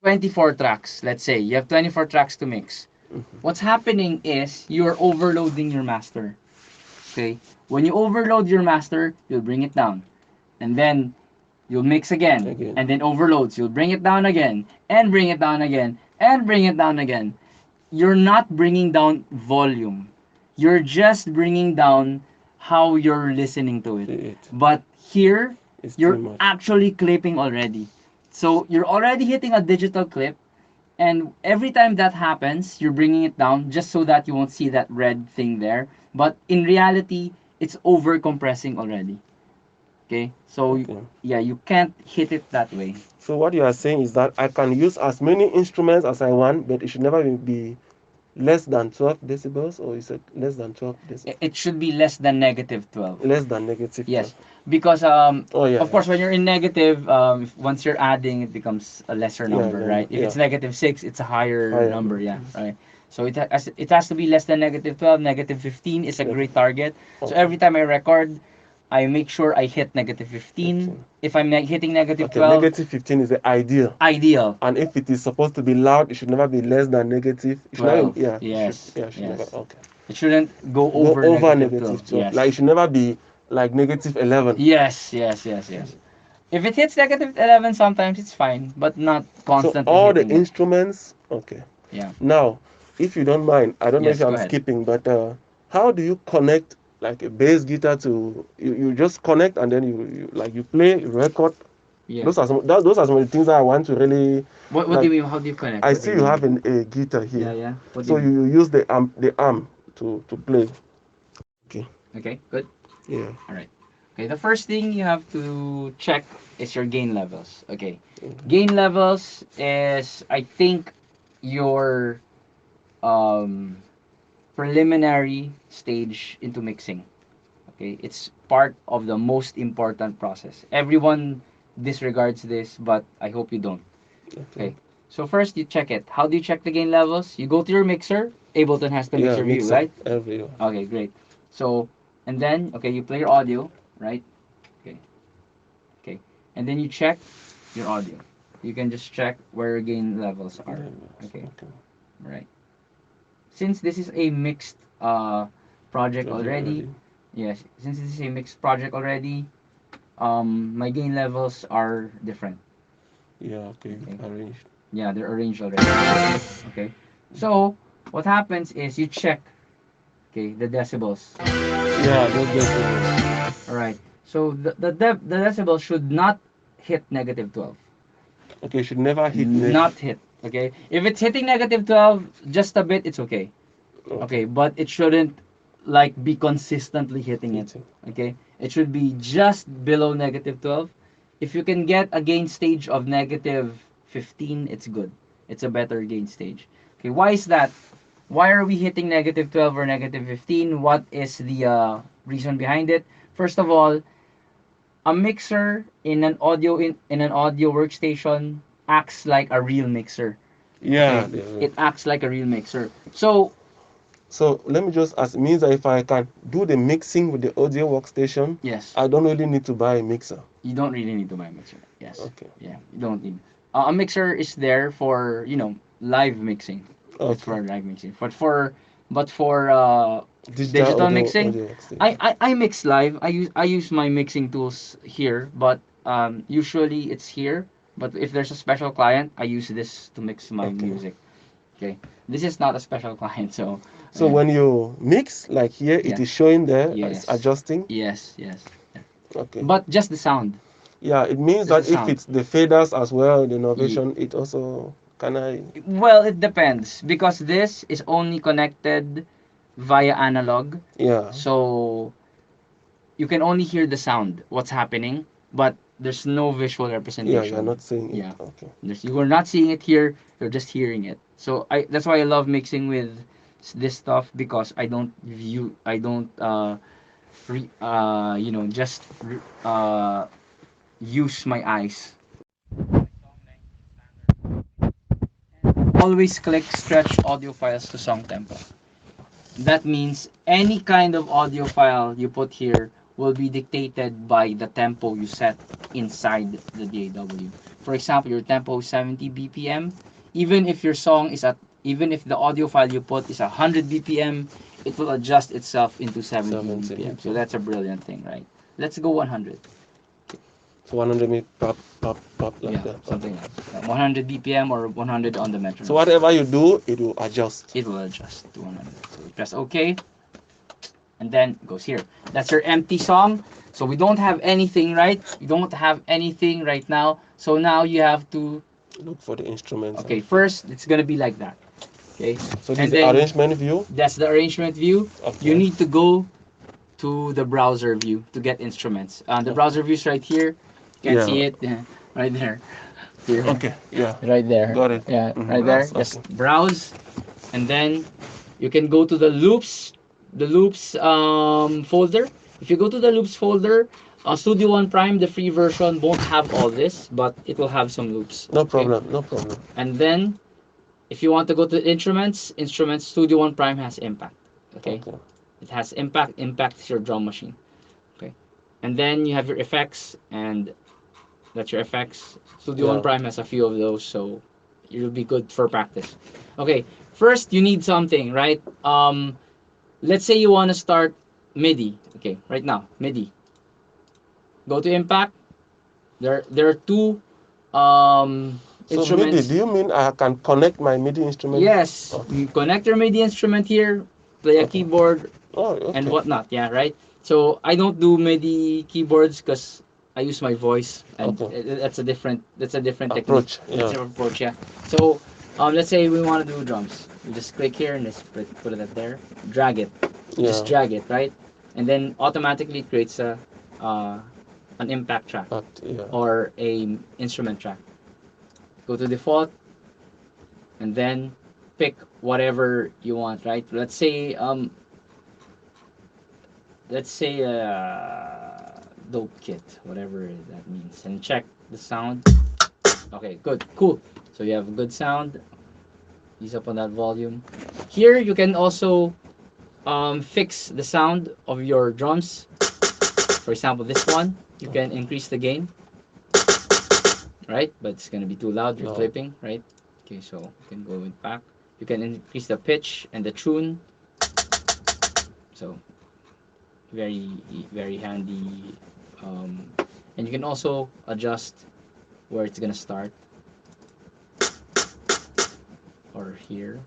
24 tracks. Let's say you have 24 tracks to mix. What's happening is you're overloading your master. Okay? When you overload your master, you'll bring it down. And then you'll mix again. Again. And then overloads. You'll bring it down again. And bring it down again. And bring it down again. You're not bringing down volume. You're just bringing down how you're listening to it. It. But here, It's too you're much. actually clipping already. So you're already hitting a digital clip, and every time that happens, you're bringing it down just so that you won't see that red thing there. But in reality, it's over compressing already. Okay? So, Okay. yeah, you can't hit it that way. So what you are saying is that I can use as many instruments as I want, but it should never be less than 12 decibels, or is it less than 12 decibels? It should be less than negative 12. Less than negative 12. Yes, because Oh yeah, of yeah. course, when you're in negative, once you're adding, it becomes a lesser Yeah, number, no, right? If yeah. it's negative 6, it's a higher Higher. number, yeah, right. So it has to be less than negative 12. Negative 15 is a Yeah. great target. So Okay. every time I record, I make sure I hit negative 15. 15. If I'm hitting negative Okay, 12, negative 15 is the ideal. ideal. And if it is supposed to be loud, it should never be less than negative. It should never, 12, yeah, yes, it should never, yes. okay. It shouldn't go Go over over negative negative 12. 12. Like, it Yes, should never be like negative 11. yes, yes, yes, yes. If it hits negative 11, sometimes it's fine, but not So constantly all the hitting it. instruments, okay. Yeah. Now, if you don't mind, I don't know if Yes, go I'm ahead. skipping, but how do you connect like a bass guitar to you just connect and then you like you play, you record. Yeah. Those are some of the things that I want to really What do like. you mean? How do you connect? I What do see you you mean? have a guitar Yeah, here, yeah. What do so you mean? you use the arm to play. Okay. Okay, good. Yeah. All right. Okay, the first thing you have to check is your gain levels. Okay. Mhm. Gain levels is, I think, your um preliminary stage into mixing. Okay, it's part of the most important process. Everyone disregards this, but I hope you don't. Okay. Okay, so first you check it. How do you check the gain levels? You go to your mixer. Ableton has the Yeah, mixer view, mixer right? every. Okay, great. So, and then, okay, you play your audio, right? Okay, okay. And then you check your audio. You can just check where your gain levels are. Okay, Okay. right. Since this is a mixed project Tracking already, already. yes, since this is a mixed project already, my gain levels are different. Yeah. Okay. Okay. Arranged. Yeah, they're arranged already. Okay. So what happens is you check, okay, the decibels. Yeah, those decibels. All right. So the decibel should not hit negative 12. Okay, should never hit Not hit. Okay. If it's hitting negative 12 just a bit, it's okay. Okay. Okay, but it shouldn't like be consistently hitting it. Hitting. Okay? It should be just below negative 12. If you can get a gain stage of negative 15, it's good. It's a better gain stage. Okay, why is that? Why are we hitting negative 12 or negative 15? What is the reason behind it? First of all, a mixer in an audio workstation acts like a real mixer. Yeah. Okay, it acts like a real mixer. So So let me just ask. It means that if I can do the mixing with the audio workstation, yes, I don't really need to buy a mixer. you don't really need to buy a mixer. Yes. Okay. Yeah, you don't need. A mixer is there for, live mixing. It's Okay. for live mixing. But for Digital digital audio mixing, audio workstation. I mix live. I use my mixing tools here, but usually it's here. But if there's a special client, I use this to mix my Okay. music. Okay. This is not a special client, so So yeah. when you mix, like here, it Yeah. is showing there, it's Yes. adjusting. Yes. Yes. Yeah. Okay. But just the sound. Yeah, it means Just the that if sound. it's the faders as well, the Ye- innovation, it also can I. Well, it depends because this is only connected via analog. Yeah. So you can only hear the sound, what's happening, but there's no visual Yeah, you're representation. not saying it. Yeah. Okay. You are not seeing it here, you're just hearing it. So that's why I love mixing with this stuff because I don't just use my eyes. Always click stretch audio files to song tempo. That means any kind of audio file you put here will be dictated by the tempo you set inside the DAW. for example, your tempo is 70 BPM, even if your song is at, even if the audio file you put is 100 BPM, it will adjust itself into 70 70 BPM. So BPM. that's a brilliant thing, right? Let's go 100. So 100 me pop, pop, pop like Yeah, that. Okay. something like that. 100 BPM or 100 on the So metronome. whatever you do, it will adjust. It will adjust to 100. So we press OK, and then it goes here. That's your empty song. So we don't have anything, right? You don't have anything right now. So now you have to, Look for the instruments. okay, And first it's gonna be like that. Okay, so this and is the then arrangement view. that's the arrangement view. You Okay. need to go to the browser view to get instruments. The Okay. browser view is right here. You can Yeah. see it right there. Here, Okay. Yeah. right there. Got it. Yeah, right there. Browse. Just Okay. browse, and then you can go to the loops folder. If you go to the loops folder, Studio One Prime, the free version, won't have all this, but it will have some loops. No Okay, problem. No problem. and then if you want to go to instruments, Studio One Prime has Impact. Okay, Okay. it has Impact. Impact is your drum machine. Okay, and then you have your effects, and that's your effects. Studio One Yeah. Prime has a few of those, so it'll be good for practice. Okay, first you need something, right? Let's say you want to start MIDI. Okay, right now MIDI. Go to Impact. There are two So MIDI, instruments. do you mean I can connect my MIDI instrument? Yes, Okay. you connect your MIDI instrument here, play a Okay. keyboard Oh, and okay. whatnot. Yeah, right. So I don't do MIDI keyboards because I use my voice, and Okay. that's a different technique. Approach. That's Yeah. an approach. Yeah. So let's say we want to do drums. We just click here and just put it up there. Drag it. Just Yeah. drag it, right? And then automatically it creates a uh, an impact track Yeah. or a instrument track. Go to default and then pick whatever you want, right? Let's say dope kit, whatever that means, and check the sound. Okay, good, cool. So you have a good sound. Ease up on that volume. Here you can also fix the sound of your drums. For example, this one, you can increase the gain, right? But it's gonna be too loud. You're No. clipping, right? Okay, so you can go with back. You can increase the pitch and the tune. So very very handy. Um, and you can also adjust where it's gonna start, or here,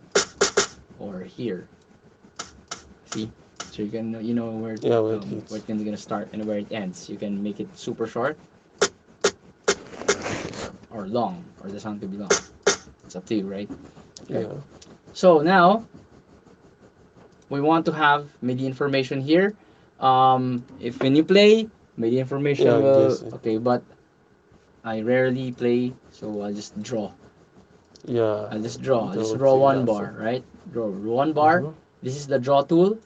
or here. See, so you can where Yeah, where it where hits. it's gonna start and where it ends. You can make it super short or long, or the sound could be long. It's up to you, right? Okay. Yeah. So now we want to have MIDI information here. If when you play, MIDI information Yeah, will this. okay, but I rarely play, so I'll just draw. Yeah. I'll just draw. I'll That just would draw take one that. So. bar, right? Draw one bar. Mm-hmm. This is the draw tool.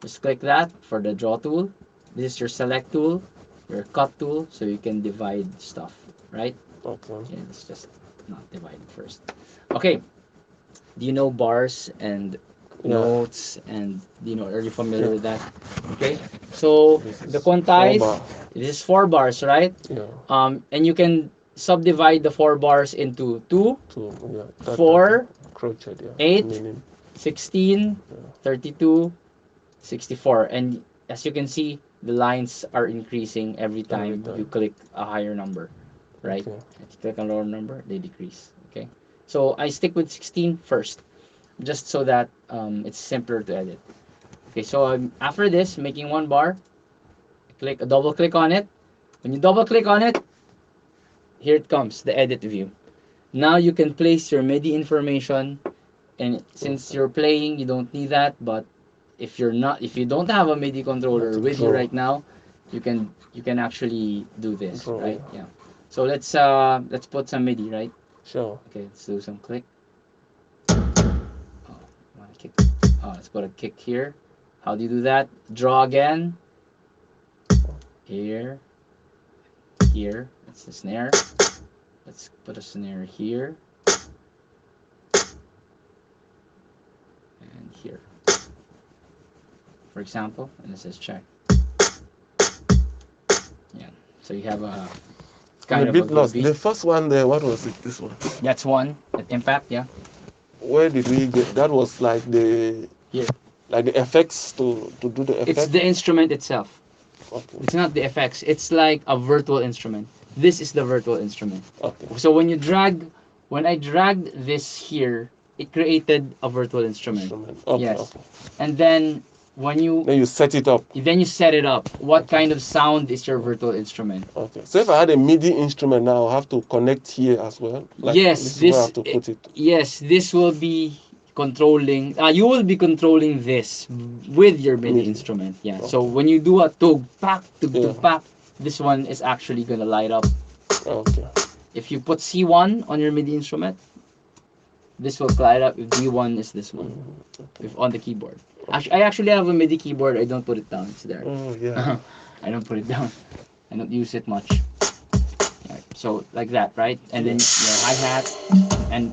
Just click that for the draw tool. This is your select tool, your cut tool, so you can divide stuff, right? Okay. Okay, let's just not divide it first. Okay, do you know bars and Yeah. notes, and are you familiar Yeah. with that? Okay, so This the is four quantize, bar. this is 4 bars, right? Yeah. And you can subdivide the 4 bars into 2, Two. Yeah. That 4, crochet. Yeah. 8, Meaning. 16, Yeah. 32, 64. And as you can see, the lines are increasing every Every time you time. click a higher number, right? Okay. If you click a lower number, they decrease. Okay, so I stick with 16 first, just so that it's simpler to edit. Okay, so after this, making 1 bar, double click on it. When you double click on it, here it comes, the edit view. Now you can place your MIDI information, and since Okay. you're playing, you don't need that. But if you don't have a MIDI Have controller to with you draw. right now, you can actually do this, Draw. right? Yeah. Yeah. So let's put some MIDI, right? Sure. Okay, let's do some click. Oh, I want to kick. Oh, let's put a kick here. How do you do that? Draw again. Here, here. That's the snare. Let's put a snare here and here, for example. And this is check. Yeah. So you have a It's I'm a kind of a bit good lost. beat. The first one there, what was it? This one. That's one at impact, yeah. Where did we get? That was Here. like the effects to do the It's effect. the instrument itself. Okay. It's not the effects. It's like a virtual instrument. This is the virtual instrument. Okay. So when I dragged this here, it created a virtual instrument. Instrument. Okay. Yes. Okay. And then when Then you set it up. you set it up, what Okay. kind of sound is your virtual instrument? Okay. So if I had a MIDI instrument now, I have to connect here as well. Like Yes, this is where I have to put it. this will be controlling. You will be controlling this with your MIDI MIDI. instrument. Yeah. So Okay. when you do a Yeah. tug pak, this one is actually gonna light up. Okay. If you put C1 on your MIDI instrument, this will light up. If D1 is this one, Okay. if on the keyboard. Actually, I actually have a MIDI keyboard. I don't put it down. It's there. Oh yeah. I don't put it down. I don't use it much. Right. So like that, right? And then Yeah. your hi hat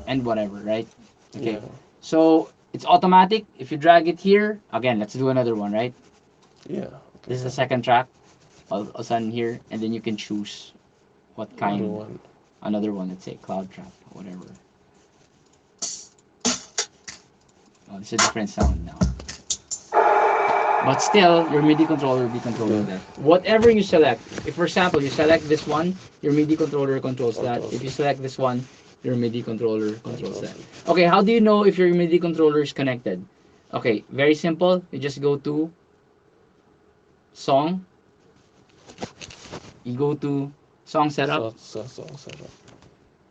and whatever, right? Okay. Yeah. So it's automatic. If you drag it here, again, let's do another one, right? Yeah. This is Okay. the second track. I'll send here, and then you can choose what Another kind. one. Another one, let's say cloud trap, whatever. Oh, it's a different sound now. But still, your MIDI controller will be controlling Yeah. that. Whatever you select, if for example you select this one, your MIDI controller controls that. If you select this one, your MIDI controller controls that. Okay, how do you know if your MIDI controller is connected? Okay, very simple. You just go to song. You go to song setup. So.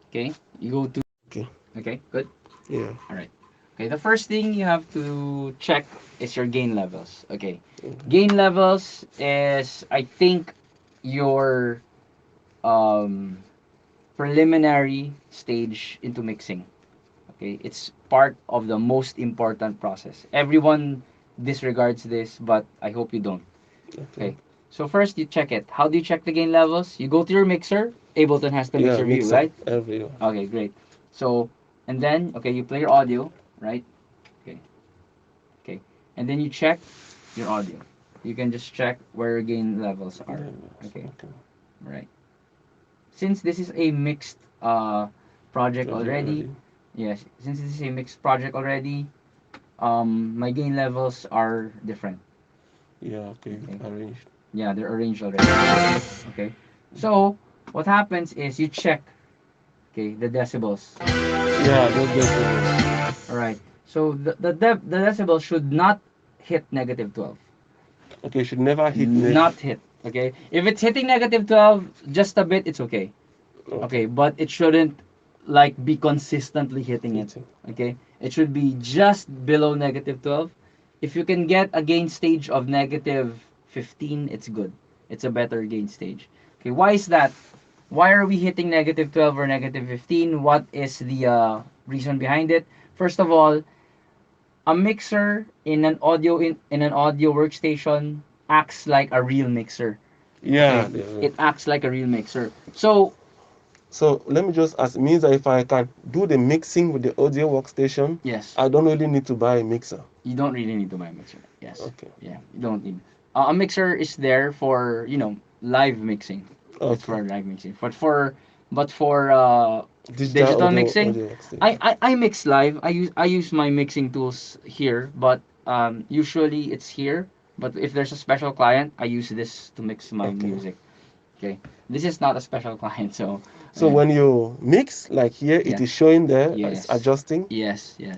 Okay, you go to. Okay. Okay, good. Yeah. All right. Okay, the first thing you have to check is your gain levels. Okay, Okay. gain levels is I think your um, preliminary stage into mixing. Okay, it's part of the most important process. Everyone disregards this, but I hope you don't. Okay. Okay, so first you check it. How do you check the gain levels? You go to your mixer. Ableton has the Yeah. mixer view, Mixer. right? Everyone. Okay, great. So and then okay, you play your audio, right? Okay, okay, and then you check your audio. You can just check where your gain levels are. Okay, Okay. right. Since this is a mixed project Project already, already. yes, since this is a mixed project already, my gain levels are different. Yeah. Okay. Okay, Arranged. yeah, they're arranged already. Okay, so what happens is you check, okay, the decibels. Yeah. That's All right, so the decibel should not hit negative 12. okay. Should never hit net. Not hit. Okay, if it's hitting negative 12 just a bit, it's okay. Okay. Okay, but it shouldn't like be consistently hitting it. Hitting. Okay, it should be just below negative 12. If you can get a gain stage of negative 15, it's good. It's a better gain stage. Okay, why is that? Why are we hitting negative 12 or negative 15? What is the reason behind it? First of all, a mixer in an audio workstation acts like a real mixer. Yeah. Okay, it acts like a real mixer. So So let me just ask. It means that if I can do the mixing with the audio workstation, yes, I don't really need to buy a mixer. you don't really need to buy a mixer. Yes, Okay. yeah, you don't need. A mixer is there for live mixing. It's Okay. for live mixing. But for Digital digital mixing, audio workstation. I mix live. I use my mixing tools here, but usually it's here. But if there's a special client, I use this to mix my Okay. music. Okay, this is not a special client, so So when you mix, like here, it yeah, is showing there, it's yes, adjusting. yes. Yeah.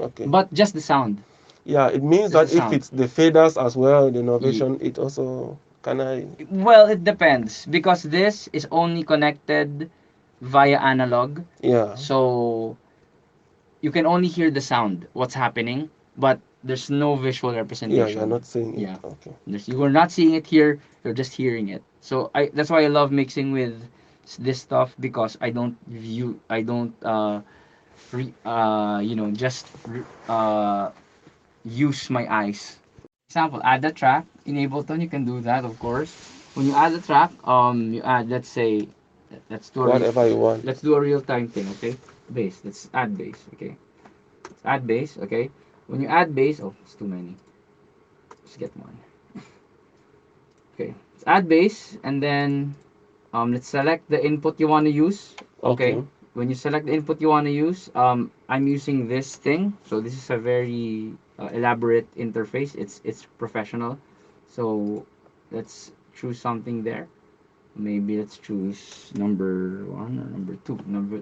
Okay. But just the sound, Yeah, it means just the that if sound. it's the faders as well, the Ye- innovation, it also can I. Well, it depends because this is only connected via analog, Yeah. so you can only hear the sound, what's happening, but there's no visual Yeah, you're representation. not saying it. Yeah, Okay. you are not seeing it here. You're just hearing it. So that's why I love mixing with this stuff because I don't just use my eyes. Example, add a track in Ableton. You can do that, of course. When you add a track, you add, let's say, let's do a Whatever you want. let's do a real time thing, okay? Bass. Let's add bass, okay? Let's add bass, okay? When you add bass, oh, it's too many. Let's get one. Okay, let's add bass, and then Let's select the input you want to use. Okay. Okay. When you select the input you want to use, I'm using this thing. So this is a very elaborate interface. It's professional. So let's choose something there. Maybe let's choose number one or number two.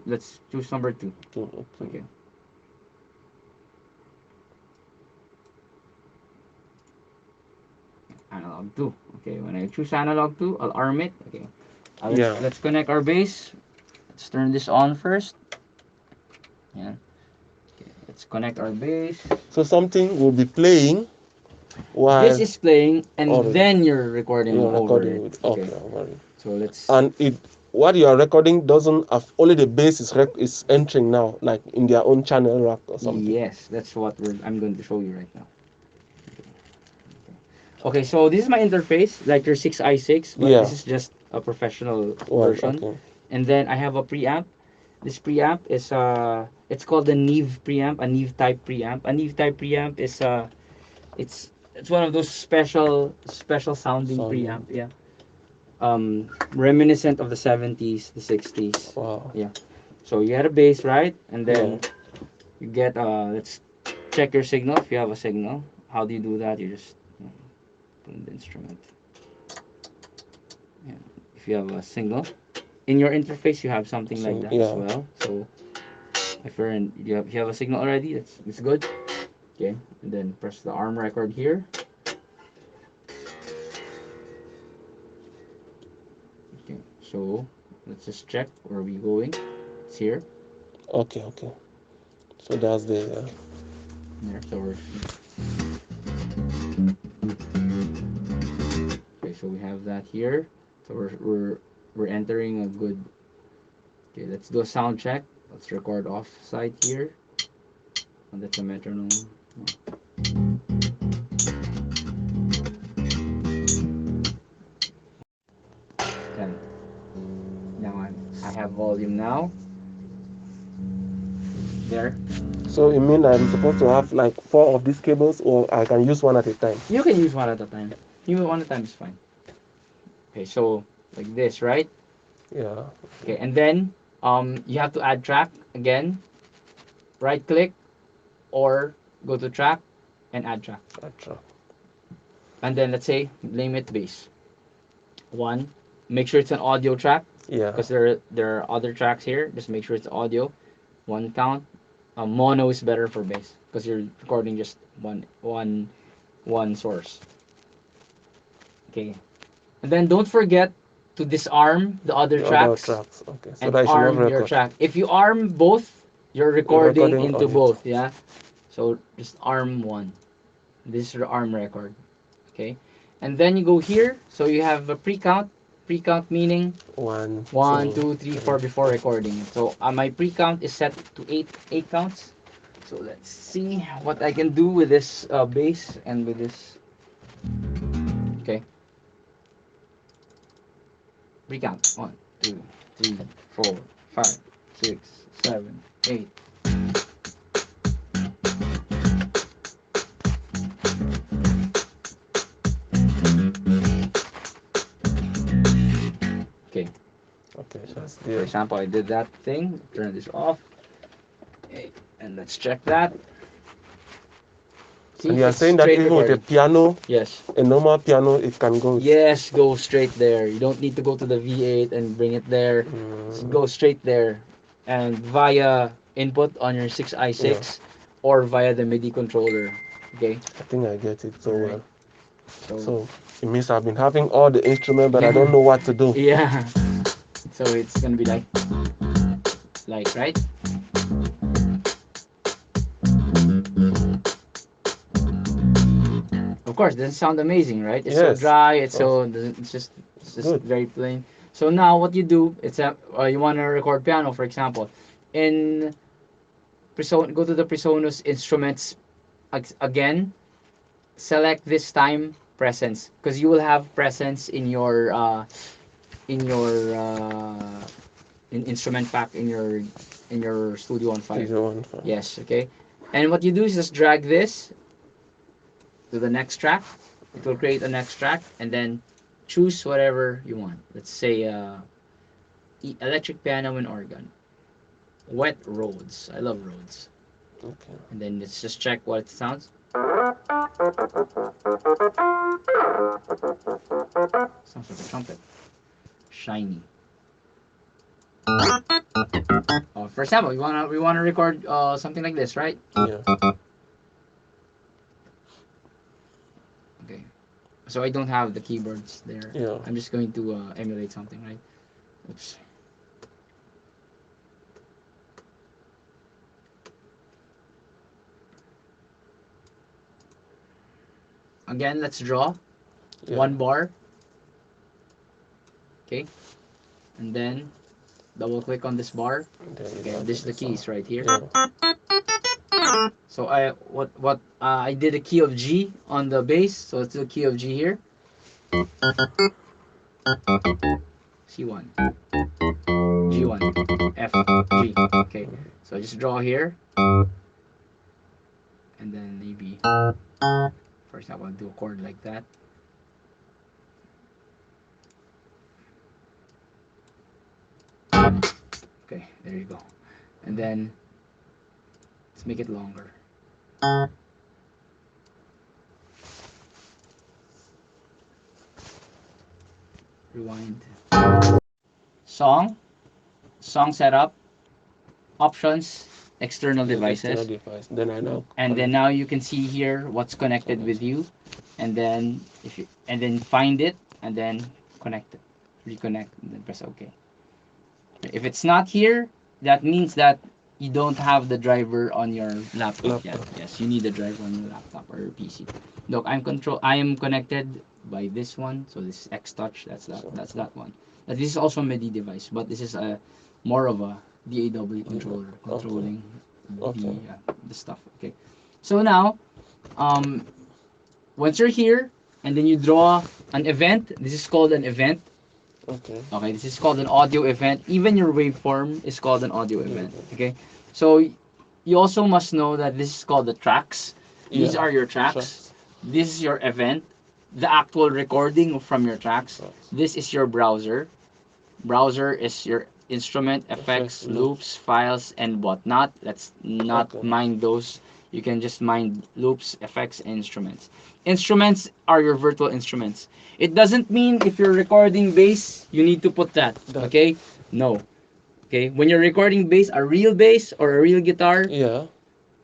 Let's choose number two. Okay. Okay. Analog two. Okay. When I choose analog two, I'll arm it. Okay. Yeah. Let's connect our base. Let's turn this on first. Yeah. Okay. Let's connect our base. So something will be playing This while is playing, and or then you're recording you're over recording it. with. Okay. Okay, I'm worried. So let's. And it what you are recording doesn't have only the bass is entering now, like in their own channel rack or something. Yes, that's what I'm going to show you right now. Okay, so this is my interface, like your 6i6, but Yeah. this is just a professional One. version. Okay. And then I have a preamp. This preamp is it's called the Neve preamp, a Neve type preamp. A Neve type preamp is it's one of those special sounding Sounding. preamp, yeah. Reminiscent of the 70s, the 60s. Wow. Yeah. So you had a bass, right? And Yeah. then you get let's check your signal if you have a signal. How do you do that? You just put in the instrument. Yeah. If you have a signal in your interface, you have something like So that as yeah. well. So if you're in, you have a signal already. That's good. Okay. And then press the arm record here. Okay. So let's just check where are we going. It's here. Okay. Okay. So that's the There. So we're okay. So we have that here. So we're entering a good. Okay. Let's do a sound check. Let's record off site here. And that's a metronome. Then now I have volume now. There. So you mean I'm supposed to have like four of these cables, or I can use one at a time? You can use one at a time. Even one at a time is fine. Okay, so like this, right? Yeah. Okay, and then you have to add track again. Right click or go to track and add track. Gotcha. And then let's say name it bass. One. Make sure it's an audio track Yeah. because there are other tracks here. Just make sure it's audio. One count. Mono is better for bass because you're recording just one source. Okay, and then don't forget to disarm the other The other tracks tracks. Okay. So and that I should not arm your record. track. If you arm both, you're You're recording recording into on it. both. Yeah, so just arm one. This is your arm record. Okay, and then you go here. So you have a pre-count. Pre-count meaning One, one, two, two, three, three. four before recording. So my pre-count is set to eight counts. So let's see what I can do with this bass and with this. Okay, recount. One, two, three, four, five, 6, 7, 8. Okay. Okay, So that's for the. example, I did that thing. Turn this off. Okay, and let's check that. See, And you are it's saying that straight even with a recording. piano, Yes. a normal piano, it can go. Yes, go straight there. You don't need to go to the V8 and bring it there. Just Mm, go straight there. And via input on your yeah, 6i6 or via the MIDI controller. Okay? I think I get it so Alright. well. So, So it means I've been having all the instruments, but I yeah. don't know what to do. Yeah. So it's gonna be like, right? Of course, it doesn't sound amazing, right? It's so Yes, dry. of course. It's just Good. very plain. So now what you do? You want to record piano, for example, in go to the Presonus instruments again. Select this time presence because you will have presence in your instrument pack in your Studio 1.5. Studio One. Fine. Yes, okay. And what you do is just drag this to the next track. It will create a next track and then choose whatever you want. Let's say Electric piano and organ. Wet roads. I love roads. Okay. And then let's just check what it sounds. Sounds like a trumpet. Shiny. For example, we wanna record something like this, right? Yeah. Okay. So I don't have the keyboards there. Yeah. I'm just going to emulate something, right? Oops. Again, let's draw Yeah. one bar. Okay, and then double click on this bar. Then you Okay, go to this is the the keys sound. right here. Yeah. So I did a key of G on the bass, so it's the key of G here. C1, G1, F, G. Okay, so I just draw here, and then maybe, for example, I'll do a chord like that. Okay, there you go. And then let's make it longer. Rewind. Song, song setup, options, external Then external devices, device. Then I now and then connect. now you can see here what's connected with you, and then find it and then connect it, reconnect, and then press OK. If it's not here, that means that you don't have the driver on your laptop yet. Laptop. Yes, you need the driver on your laptop or your PC. Look, I am connected by this one, so this is X Touch. That's that one. This is also a MIDI device, but this is a more of a DAW Yeah. controller Okay. controlling Okay. the stuff. Okay, so now um, once you're here and then you draw an event, this is called an event. Okay. Okay, this is called an audio event. Even your waveform is called an audio Yeah. event. Okay, so you also must know that this is called the tracks. These Yeah. are your tracks. Tracks. This is your event, the actual recording from your tracks. Tracks. This is your browser. Browser is your instrument, Effects. effects, loops, Loops. files, and whatnot. Let's not Okay. mind those. You can just mind loops, effects, and instruments. Instruments are your virtual instruments. It doesn't mean if you're recording bass, you need to put that. That. Okay? No. Okay? When you're recording bass or a real guitar, Yeah.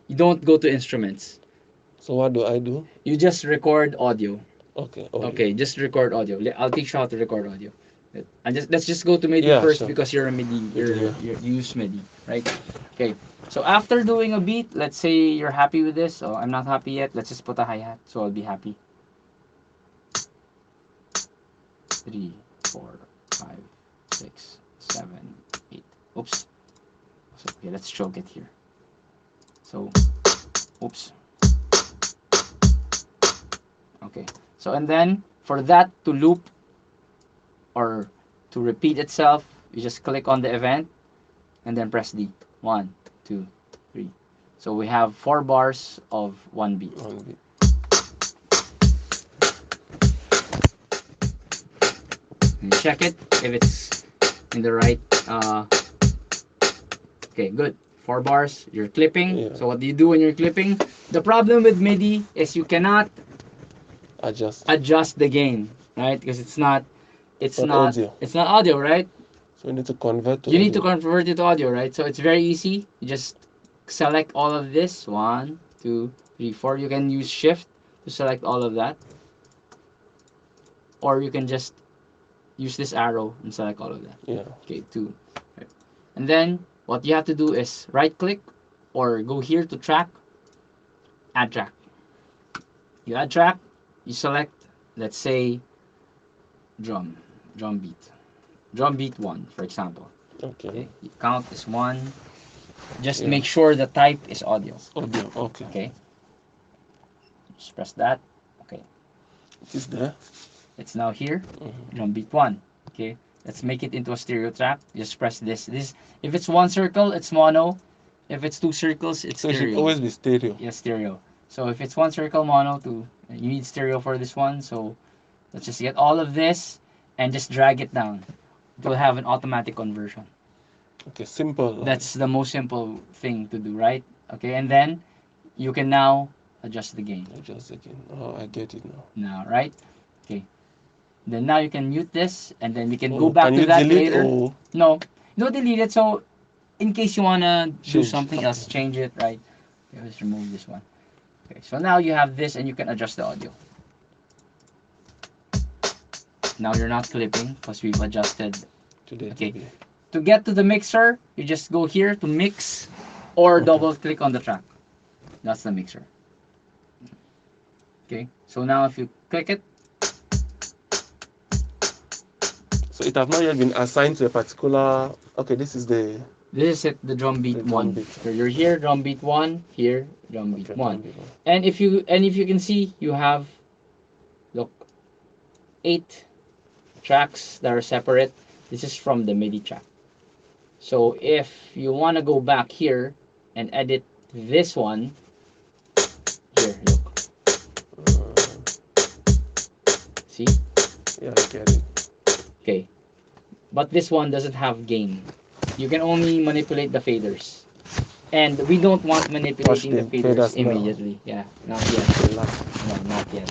you don't go to instruments. So what do I do? You just record audio. Okay. Audio. Okay, just record audio. I'll teach you how to record audio. And just let's just go to MIDI Yeah. first Sure. because you're a MIDI. MIDI. Yeah. You use MIDI, right? Okay. So after doing a beat, let's say you're happy with this. Oh, I'm not happy yet. Let's just put a hi hat, so I'll be happy. 3, 4, 5, 6, 7, 8. Oops. So, okay, let's choke it here. So, oops. Okay. So and then for that to loop or to repeat itself, you just click on the event and then press D. 1, 2, 3. So we have 4 bars of 1 beat. One beat. And check it if it's in the right. Okay, good. 4 bars. You're clipping. Yeah. So what do you do when you're clipping? The problem with MIDI is you cannot Adjust. adjust the gain, right? Because It's not audio. it's not audio, right? So you need to convert to You need to audio. convert it to audio, right? So it's very easy. You just select all of this. 1, 2, 3, 4. You can use shift to select all of that. Or you can just use this arrow and select all of that. Yeah. Okay, 2. Right. And then what you have to do is right click or go here to track, add track. You add track, you select, let's say, drum, drum beat 1, for example. Okay. Okay, you count is 1. Just Yeah. make sure the type is audio. Audio. Okay. Okay, just press that. Okay, It is there. it's now here. Mm-hmm. Drum beat 1. Okay, let's make it into a stereo track. Just press this. If it's 1 circle, it's mono. If it's 2 circles, it's So it should stereo. always be stereo. Yeah, stereo. So if it's 1 circle mono, you need stereo for this one. So let's just get all of this and just drag it down. It will have an automatic conversion. Okay, simple. That's the most simple thing to do, right? Okay, and then you can now adjust the gain. Just again. Oh, I get it now. Now, right? Okay. Then now you can mute this, and then we can go Oh, back can to you that delete later. or No, no delete it. So in case you wanna do change? something Okay. else, change it, right? Okay, let's remove this one. Okay, so now you have this, and you can adjust the audio. Now you're not clipping because we've adjusted. Today, Okay, TV. to get to the mixer, you just go here to mix, or Okay. double click on the track. That's the mixer. Okay, so now if you click it, So it has not yet been assigned to a particular. Okay, this is this is it, the drum the beat drum one. beat. So you're here, drum beat one, here, drum beat Okay, one. drum beat one. And if you can see, you have, look, 8 tracks that are separate. This is from the MIDI track. So if you want to go back here and edit this one, here, look, see? Yeah, I get it. Okay, but this one doesn't have gain. You can only manipulate the faders. And we don't want Watch manipulating the the faders faders now. immediately. Yeah, not yet. Okay, last. No, not yet.